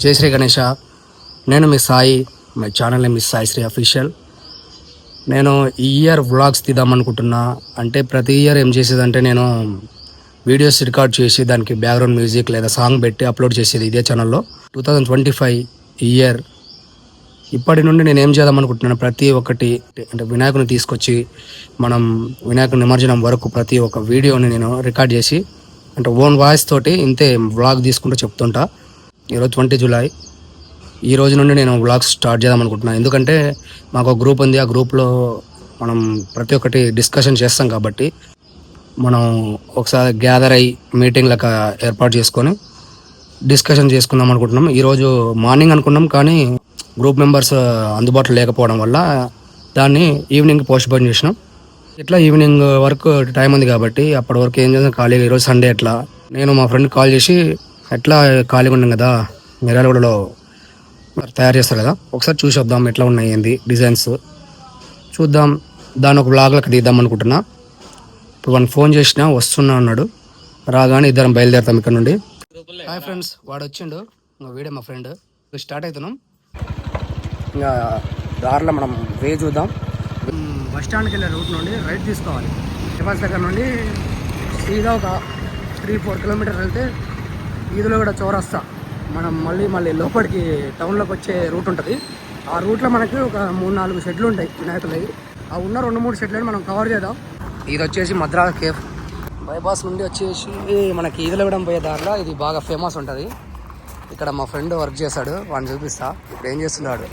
జై శ్రీ గణేష. నేను మీ Sai. My channel name Sai Shri official. నేను ఈ ఇయర్ వ్లాగ్స్ తీద్దాం అనుకుంటున్నా. అంటే ప్రతి ఇయర్ ఏం చేసేదంటే నేను వీడియోస్ రికార్డ్ చేసి దానికి బ్యాక్గ్రౌండ్ మ్యూజిక్ లేదా సాంగ్ పెట్టి అప్లోడ్ చేసేది ఇదే ఛానల్లో. 2025 ఇయర్ ఇప్పటి నుండి నేను ఏం చేద్దాం అనుకుంటున్నాను, ప్రతి ఒక్కటి అంటే వినాయకుని తీసుకొచ్చి మనం వినాయకుని నిమజ్జనం వరకు ప్రతి ఒక్క వీడియోని నేను రికార్డ్ చేసి అంటే ఓన్ వాయిస్ తోటి ఇంతే వ్లాగ్ తీసుకుంటూ చెప్తుంటా. ఈరోజు 20 జూలై. ఈ రోజు నుండి నేను వ్లాగ్స్ స్టార్ట్ చేద్దాం అనుకుంటున్నాను. ఎందుకంటే మాకు ఒక గ్రూప్ ఉంది. ఆ గ్రూప్లో మనం ప్రతి ఒక్కటి డిస్కషన్ చేస్తాం కాబట్టి మనం ఒకసారి గ్యాదర్ అయ్యి మీటింగ్ లెక్క ఏర్పాటు చేసుకొని డిస్కషన్ చేసుకుందాం అనుకుంటున్నాం. ఈరోజు మార్నింగ్ అనుకున్నాం, కానీ గ్రూప్ మెంబర్స్ అందుబాటులో లేకపోవడం వల్ల దాన్ని ఈవినింగ్ పోస్ట్పోన్ చేసినాం. ఇట్లా ఈవినింగ్ వరకు టైం ఉంది కాబట్టి అప్పటి వరకు ఏం చేద్దాం ఖాళీగా. ఈరోజు సండే ఎట్లా నేను మా ఫ్రెండ్ కాల్ చేసి ఎట్లా ఖాళీగా ఉన్నాం కదా, మిర్యాలగూడలో తయారు చేస్తారు కదా, ఒకసారి చూసి వద్దాం ఎట్లా ఉన్నాయి ఏంది డిజైన్స్ చూద్దాం, దాని ఒక బ్లాగ్లకు తీద్దాం అనుకుంటున్నా. ఇప్పుడు వాడిని ఫోన్ చేసినా వస్తున్నా అన్నాడు. రాగానే ఇద్దరం బయలుదేరుతాం ఇక్కడ నుండి. హాయ్ ఫ్రెండ్స్, వాడు వచ్చిండు. ఇంకా వీడే మా ఫ్రెండ్. స్టార్ట్ అవుతున్నాం. ఇంకా దారిలో మనం వే చూద్దాం. బస్ స్టాండ్కి వెళ్ళే రూట్ నుండి రైట్ తీసుకోవాలి. బస్ దగ్గర నుండి సీదా ఒక 3-4 కిలోమీటర్స్ వెళ్తే ఈదులో కూడా చౌరస్తా. మనం మళ్ళీ లోపలికి టౌన్లోకి వచ్చే రూట్ ఉంటుంది. ఆ రూట్లో మనకి ఒక 3-4 షెడ్లు ఉంటాయి వినాయకులవి. ఆ ఉన్న 2-3 షెడ్లను మనం కవర్ చేద్దాం. ఇది వచ్చేసి మద్రాస్ కేఫ్. బైపాస్ నుండి వచ్చేసి మనకి ఈదులో కూడా పోయే దారిలో ఇది బాగా ఫేమస్ ఉంటుంది. ఇక్కడ మా ఫ్రెండ్ వర్క్ చేశాడు, వాడిని చూపిస్తా. ఇప్పుడు ఏం చేస్తున్నాడు,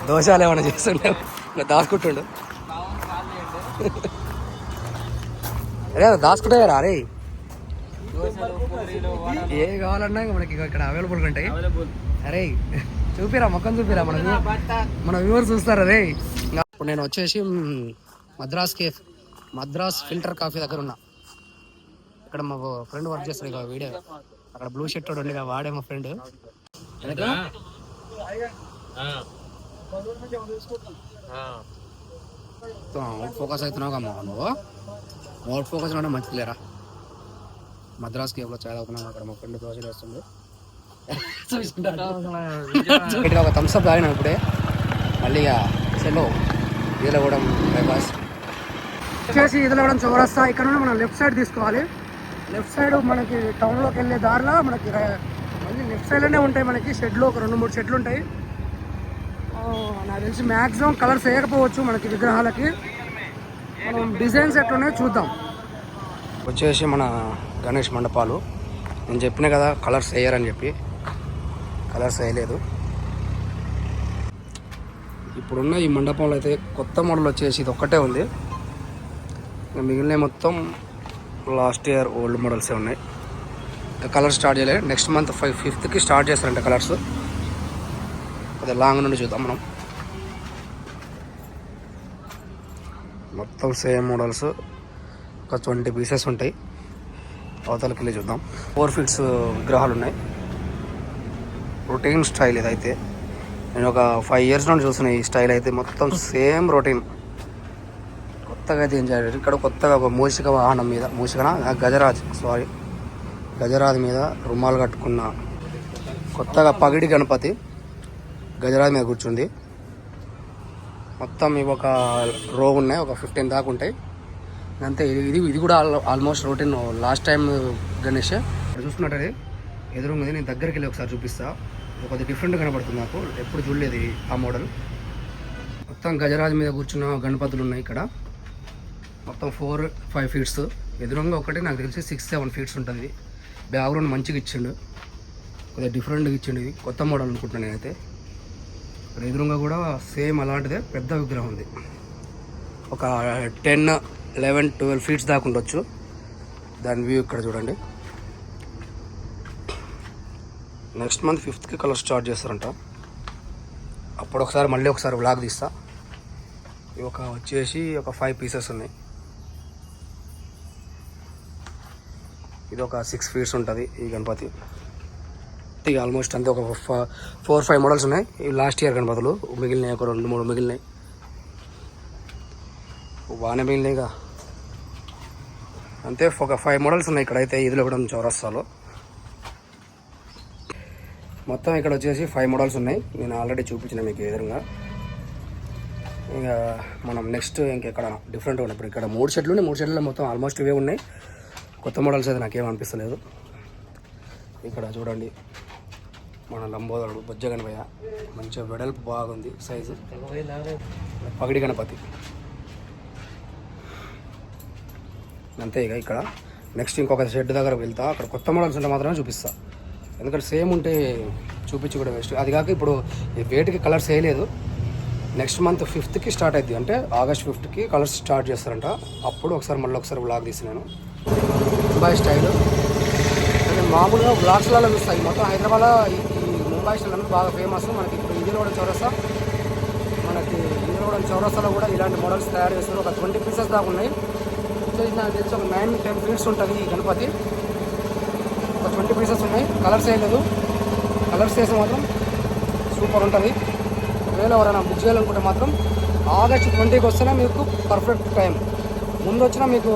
దోషాలు ఏమైనా చేస్తుండే ఇంకా దాచుకుంటుండు. అరే దాచుకుంటారా అరే, ఏ కావాలన్నా మనకి ఇక్కడ అవైలబుల్గా ఉంటాయి. అరే చూపిరా, మొక్కం చూపిరా, మన వ్యూవర్స్ చూస్తారు. అరే ఇప్పుడు నేను వచ్చేసి Madras cafe, Madras filter coffee దగ్గర ఉన్నా. ఇక్కడ మా ఫ్రెండ్ వర్క్ చేస్తాడు. ఇక వీడియో అక్కడ బ్లూ షర్ట్ ఉండి వాడే మా ఫ్రెండ్. ఫోకస్ అవుతున్నావు కమ్మా నువ్వు. అవుట్ ఫోకస్ అంటే మంచిది లేరా. మద్రాస్ కేఫ్లో చాయ్ తాగుతున్నాం. అక్కడ మా ఫ్రెండ్ దోశలు వేస్తుంది. ఒక థమ్స్అప్ తాగినా ఇప్పుడే. మళ్ళీ ఇక సెలో ఈదలగూడెం బైపాస్ వచ్చేసి ఈదలగూడెం చౌరస్తా. ఇక్కడ నుండి మనం లెఫ్ట్ సైడ్ తీసుకోవాలి. లెఫ్ట్ సైడ్ మనకి టౌన్లోకి వెళ్ళే దారిలో మనకి మళ్ళీ లెఫ్ట్ సైడ్లోనే ఉంటాయి మనకి షెడ్లు. ఒక 2-3 షెడ్లు ఉంటాయి. నాకు తెలిసి మ్యాక్సిమం కలర్స్ వేయకపోవచ్చు మనకి విగ్రహాలకి. మనం డిజైన్స్ ఎట్లున్నాయో చూద్దాం. వచ్చేసి మన గణేష్ మండపాలు. నేను చెప్పిన కదా కలర్స్ వేయరని చెప్పి, కలర్స్ వేయలేదు. ఇప్పుడున్న ఈ మండపంలో అయితే కొత్త మోడల్ వచ్చేసి ఇది ఒక్కటే ఉంది. మిగిలిన మొత్తం లాస్ట్ ఇయర్ ఓల్డ్ మోడల్సే ఉన్నాయి. కలర్స్ స్టార్ట్ చేయలేదు. నెక్స్ట్ మంత్ 5th స్టార్ట్ చేస్తారంట కలర్స్. అదే లాంగ్ నుండి చూద్దాం మనం. మొత్తం సేమ్ మోడల్స్ ఒక 20 పీసెస్ ఉంటాయి. అవతలకి వెళ్ళి చూద్దాం. 4 feet విగ్రహాలు ఉన్నాయి. రొటీన్ స్టైల్ ఇదైతే. నేను ఒక 5 years నుండి చూస్తున్నాను ఈ స్టైల్ అయితే. మొత్తం సేమ్ రొటీన్. కొత్తగా అయితే ఏం చేయాలి, ఇక్కడ కొత్తగా ఒక మూషిక వాహనం మీద, గజరాజ్ మీద రుమాలు కట్టుకున్న కొత్తగా పగిడి గణపతి గజరాజ్ మీద కూర్చుంది. మొత్తం ఇవి ఒక రో ఉన్నాయి, ఒక 15 దాకా ఉంటాయి అంతే. ఇది కూడా almost routine. Last time Ganesh చూసుకున్నట్టు ఎదురుంది. నేను దగ్గరికి వెళ్ళి ఒకసారి చూపిస్తా. ఇది కొద్దిగా డిఫరెంట్ కనబడుతుంది నాకు, ఎప్పుడు చూడలేదు ఆ మోడల్. మొత్తం గజరాజ్ మీద కూర్చున్న గణపతులు ఉన్నాయి ఇక్కడ. మొత్తం 4-5 feet. ఎదురుగా ఒకటి నాకు తెలిసి 6-7 feet ఉంటుంది. బ్యాక్గ్రౌండ్ మంచిగా ఇచ్చిండు, కొద్దిగా డిఫరెంట్గా ఇచ్చిండు. ఇది కొత్త మోడల్ అనుకుంటున్నాను నేనైతే. ఇక్కడ ఎదురుగా కూడా సేమ్ అలాంటిదే పెద్ద విగ్రహం ఉంది. ఒక 10-11-12 feet దాకా ఉండొచ్చు. దాని వ్యూ ఇక్కడ చూడండి. Next month 5th colour start చేస్తారంట. అప్పుడు మళ్ళీ ఒకసారి వ్లాగ్ తీస్తా. ఇవి వచ్చేసి ఒక 5 pieces ఉన్నాయి. ఇది ఒక 6 feet ఉంటుంది ఈ గణపతి. ఇక ఆల్మోస్ట్ అంతే. ఒక 4-5 మోడల్స్ ఉన్నాయి. ఇవి లాస్ట్ ఇయర్ గణపతులు. మిగిలినాయి ఒక 2-3 మిగిలినాయి. బాగానే మిగిలినాయిగా అంతే. ఒక 5 మోడల్స్ ఉన్నాయి ఇక్కడైతే ఈదులగూడెం చౌరస్తాలో. మొత్తం ఇక్కడ వచ్చేసి 5 మోడల్స్ ఉన్నాయి. నేను ఆల్రెడీ చూపించిన మీకు ఎదురుగా. ఇక మనం నెక్స్ట్ ఇంకెక్కడ డిఫరెంట్గా ఉన్నాయి. ఇప్పుడు ఇక్కడ 3 షెడ్లు ఉన్నాయి. 3 షెడ్లలో మొత్తం ఆల్మోస్ట్ ఇవే ఉన్నాయి. కొత్త మోడల్స్ అయితే నాకేం అనిపిస్తలేదు. ఇక్కడ చూడండి మన లంబోదరుడు బొజ్జ గణపయ్య, మంచిగా వెడల్పు బాగుంది సైజు. పగిడి గణపతి అంతే. ఇక ఇక్కడ నెక్స్ట్ ఇంకొక షెడ్ దగ్గర వెళ్తా. అక్కడ కొత్త మోడల్స్ ఉంటే మాత్రమే చూపిస్తా. ఎందుకంటే సేమ్ ఉంటే చూపించి కూడా వేస్ట్. అది కాక ఇప్పుడు ఈ వేటికి కలర్స్ వేయలేదు. నెక్స్ట్ మంత్ 5th స్టార్ట్ అవుతుంది. అంటే ఆగస్ట్ 5th కలర్స్ స్టార్ట్ చేస్తారంట. అప్పుడు మళ్ళీ ఒకసారి వ్లాగ్ తీసి నేను ముంబై స్టైల్ అంటే మామూలుగా వ్లాగ్స్లలో చూస్తాయి. మొత్తం హైదరాబాద్లో ఈ ముంబై స్టైల్ అనేది బాగా ఫేమస్. మనకి ఇప్పుడు ఈదిలగూడెం చౌరస్తాలో కూడా ఇలాంటి మోడల్స్ తయారు చేస్తారు. ఒక 20 పీసెస్ దాకా ఉన్నాయి. నాకు తెలిసి ఒక 9-10 ఫీట్స్ ఉంటుంది ఈ గణపతి. ఒక 20 పీసెస్ ఉన్నాయి. కలర్స్ వేయలేదు. కలర్స్ వేస్తే మాత్రం సూపర్ ఉంటుంది. ఒకవేళ ఎవరైనా బుక్ చేయాలనుకుంటే మాత్రం ఆగస్ట్ 20కి వస్తేనే మీకు పర్ఫెక్ట్ టైం. ముందు వచ్చినా మీకు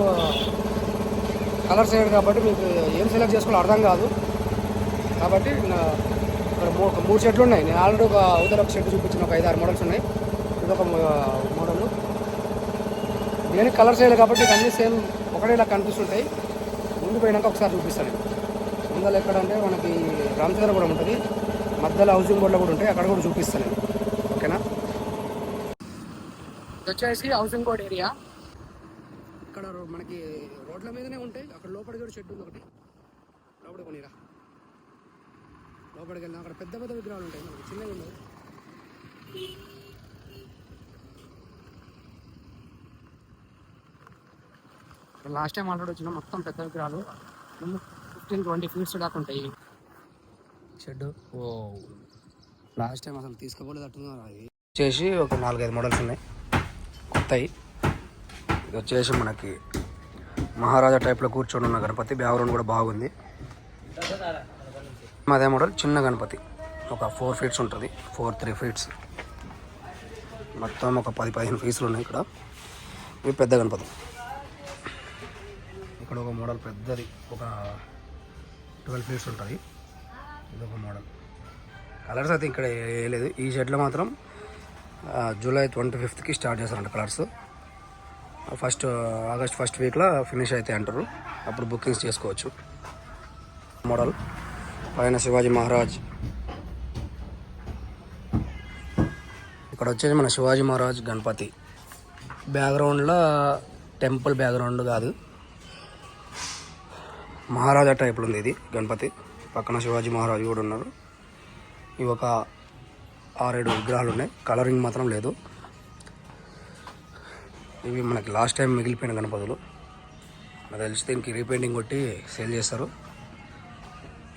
కలర్స్ వేయడు కాబట్టి మీకు ఏం సెలెక్ట్ చేసుకోవాలో అర్థం కాదు. కాబట్టి ఇక్కడ 3 షెడ్లు ఉన్నాయి. నేను ఆల్రెడీ ఒక షెడ్ చూపించిన ఒక 5-6 మోడల్స్ ఉన్నాయి. ఇదొక మోడల్. దేనికి కలర్స్ వేయాలి కాబట్టి అన్నీ సేమ్ ఒకటే ఇలా కనిపిస్తుంటాయి. ముందు పోయినాక ఒకసారి చూపిస్తాను. ముందర ఎక్కడంటే మనకి రామచంద్ర కూడా ఉంటుంది. మధ్యలో హౌసింగ్ బోర్డులో కూడా ఉంటాయి. అక్కడ కూడా చూపిస్తాను. ఓకేనా? ఇది వచ్చేసి హౌసింగ్ బోర్డ్ ఏరియా. ఇక్కడ మనకి రోడ్ల మీదనే ఉంటాయి. అక్కడ లోపలికి కూడా షెడ్ ఉంది ఒకటి. లోపలికి కొనిరా. లోపలికి వెళ్ళినా అక్కడ పెద్ద విగ్రహాలు ఉంటాయి. మనకి చిన్నవి ఉండవు. లాస్ట్ టైం ఆల్రెడీ వచ్చిన మొత్తం పెద్ద విగ్రహాలు 15-20 ఫీట్స్ దాకా ఉంటాయి షెడ్. ఓ లాస్ట్ టైం అసలు తీసుకోలేదు అట్టున్నారు. అది వచ్చేసి ఒక 4-5 మోడల్స్ ఉన్నాయి కొత్తవి. ఇది వచ్చేసి మనకి మహారాజా టైప్లో కూర్చొని ఉన్న గణపతి. బ్యాక్గ్రౌండ్ కూడా బాగుంది. అదే మోడల్ చిన్న గణపతి ఒక 4 ఫీట్స్ ఉంటుంది. 4-3 ఫీట్స్ మొత్తం ఒక 10-15 పీసులు ఉన్నాయి ఇక్కడ. ఇవి పెద్ద గణపతి. ఇక్కడ ఒక మోడల్ పెద్దది ఒక 12 ఫీట్స్ ఉంటుంది. ఇదొక మోడల్. కలర్స్ అయితే ఇక్కడ వేయలేదు. ఈ షెడ్లో మాత్రం జూలై 25కి స్టార్ట్ చేస్తారంట కలర్స్. ఆగస్ట్ 1st వీక్లో ఫినిష్ అయితే అంటారు. అప్పుడు బుకింగ్స్ చేసుకోవచ్చు. మోడల్ పైన శివాజీ మహారాజ్. ఇక్కడ వచ్చేసి మన శివాజీ మహారాజ్ గణపతి. బ్యాక్గ్రౌండ్లో టెంపుల్ బ్యాక్గ్రౌండ్ కాదు, మహారాజా టైప్లో ఉంది ఇది గణపతి. పక్కన శివాజీ మహారాజు కూడా ఉన్నారు. ఇవి ఒక 6-7 విగ్రహాలు ఉన్నాయి. కలరింగ్ మాత్రం లేదు. ఇవి మనకి లాస్ట్ టైం మిగిలిపోయిన గణపతులు. నాకు తెలిసి దీనికి రీపెయింటింగ్ కొట్టి సేల్ చేస్తారు.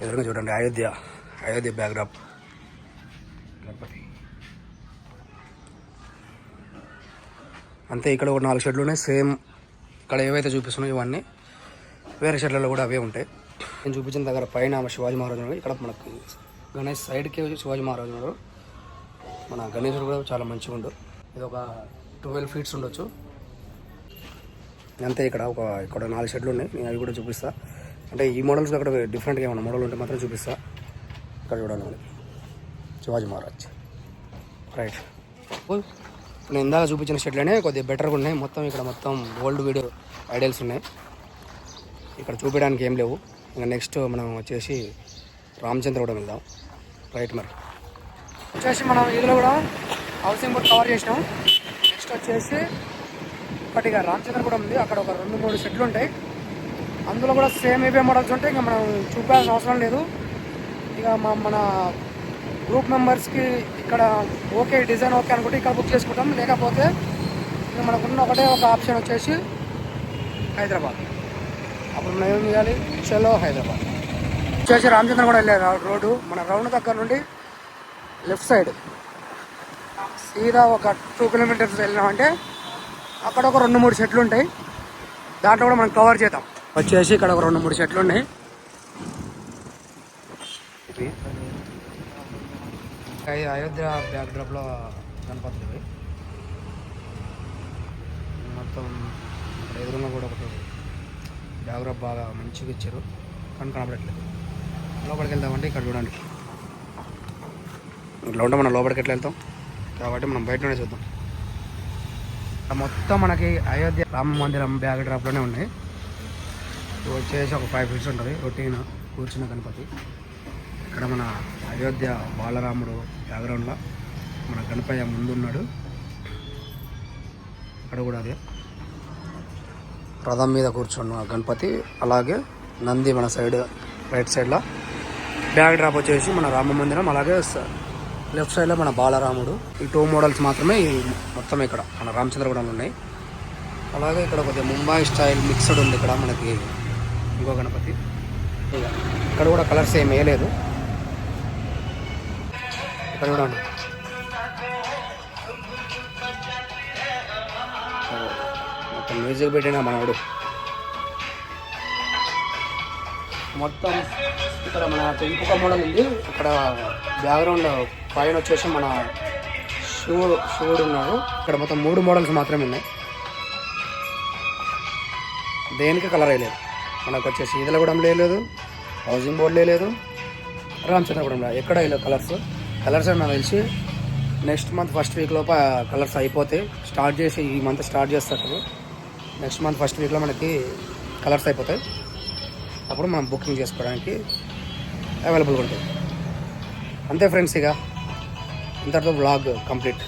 ఎదురుగా చూడండి అయోధ్య బ్యాక్డ్రాప్ గణపతి. అంతే. ఇక్కడ ఒక 4 షెడ్లు ఉన్నాయి సేమ్. ఇక్కడ ఏవైతే చూపిస్తున్నాయో ఇవన్నీ వేరే షెడ్లలో కూడా అవే ఉంటాయి. నేను చూపించిన దగ్గర పైన శివాజీ మహారాజు ఉన్నాడు. ఇక్కడ మనకి గణేష్ సైడ్కి శివాజీ మహారాజు ఉన్నాడు. మన గణేశుడు కూడా చాలా మంచిగా ఉండు. ఇది ఒక 12 ఫీట్స్ ఉండొచ్చు అంతే. ఇక్కడ 4 షెడ్లు ఉన్నాయి. నేను అవి కూడా చూపిస్తా. అంటే ఈ మోడల్స్ అక్కడ డిఫరెంట్గా ఏమన్నా మోడల్ ఉంటే మాత్రం చూపిస్తా. ఇక్కడ చూడండి శివాజీ మహారాజ్. రైట్. నేను ఇందాక చూపించిన షెడ్లనే కొద్దిగా బెటర్గా ఉన్నాయి. ఇక్కడ మొత్తం ఓల్డ్ వీడియో ఐడియల్స్ ఉన్నాయి. ఇక్కడ చూపించడానికి ఏం లేవు. ఇంకా నెక్స్ట్ మనం వచ్చేసి రామచంద్ర కూడా వెళ్దాం. రైట్. మరి వచ్చేసి మనం ఇందులో కూడా హౌసింగ్ బోర్డ్ కవర్ చేసినాం. నెక్స్ట్ వచ్చేసి ఒకటిగా రామచంద్ర కూడా ఉంది. అక్కడ ఒక 2-3 షెడ్లు ఉంటాయి. అందులో కూడా సేమ్ ఏవే మోడల్స్ ఉంటాయి. ఇంకా మనం చూపాల్సిన అవసరం లేదు. ఇక మన గ్రూప్ మెంబర్స్కి ఇక్కడ ఓకే డిజైన్ ఓకే అనుకుంటే ఇక్కడ బుక్ చేసుకుంటాం. లేకపోతే ఇక మనకున్న ఒకటే ఒక ఆప్షన్ వచ్చేసి హైదరాబాద్. అప్పుడు మనం ఏం చేయాలి? చలో హైదరాబాద్. వచ్చేసి రామచంద్ర కూడా వెళ్ళే రోడ్డు మన రౌండ్ దగ్గర నుండి లెఫ్ట్ సైడ్ సీదా ఒక 2 కిలోమీటర్స్ వెళ్ళినామంటే అక్కడ ఒక 2-3 షెడ్లు ఉంటాయి. దాంట్లో కూడా మనం కవర్ చేద్దాం. వచ్చేసి ఇక్కడ ఒక 2-3 షెడ్లు ఉన్నాయి. అయోధ్య బ్యాక్డ్రాప్లో గణపతులు ఇవి మొత్తం. ఇక్కడ ఎదురుగా కూడా ఒకటి బ్యాక్డ్రాప్ బాగా మంచిగా ఇచ్చారు. కానీ కనపడట్లేదు. లోపలికి వెళ్దామంటే ఇక్కడ చూడండి ఇట్లా ఉంటే మనం లోపలికి ఎట్లా వెళ్తాం, కాబట్టి మనం బయటలోనే చూద్దాం. మొత్తం మనకి అయోధ్య రామ మందిరం బ్యాక్ డ్రాప్లోనే ఉన్నాయి. వచ్చేసి ఒక 5 ఫీట్స్ ఉంటుంది రొటీన్ కూర్చున్న గణపతి. ఇక్కడ మన అయోధ్య బాలరాముడు బ్యాక్గ్రౌండ్లో మన గణపయ్య ముందున్నాడు. అక్కడ కూడా అదే రథం మీద కూర్చున్న గణపతి. అలాగే నంది మన సైడ్ రైట్ సైడ్లో. బ్యాక్ డ్రాప్ వచ్చేసి మన రామ మందిరం. అలాగే లెఫ్ట్ సైడ్లో మన బాలరాముడు. ఈ 2 మోడల్స్ మాత్రమే మొత్తం ఇక్కడ మన రామచంద్రగూడలో ఉన్నాయి. అలాగే ఇక్కడ కొద్దిగా ముంబై స్టైల్ మిక్స్డ్ ఉంది. ఇక్కడ మనకి ఇంకో గణపతి. ఇక్కడ కూడా కలర్స్ ఏం వేయలేదు. ఇక్కడ చూడండి, మొత్తం మ్యూజిక్ పెట్టిన మనవాడు. మొత్తం ఇక్కడ మన ఇంకొక మోడల్ ఉంది. ఇక్కడ బ్యాక్గ్రౌండ్ పైన వచ్చేసి మన శివుడు ఉన్నారు. ఇక్కడ మొత్తం 3 మోడల్స్ మాత్రమే ఉన్నాయి. దేనికి కలర్ వేయలేదు. మనకు వచ్చేసి ఈదలగూడెం లేదు, హౌసింగ్ బోర్డు లేదు, రామచంద్రగూడెం లేదు. ఎక్కడ వేయలేదు కలర్స్ నాకు తెలిసి నెక్స్ట్ మంత్ ఫస్ట్ వీక్ లోప కలర్స్ అయిపోతాయి. ఈ మంత్ స్టార్ట్ చేస్తారు. నెక్స్ట్ మంత్ ఫస్ట్ వీక్లో మనకి కలర్స్ అయిపోతాయి. అప్పుడు మనం బుకింగ్ చేసుకోవడానికి అవైలబుల్గా ఉంటుంది. అంతే ఫ్రెండ్స్, ఇక ఇంతటితో వ్లాగ్ కంప్లీట్.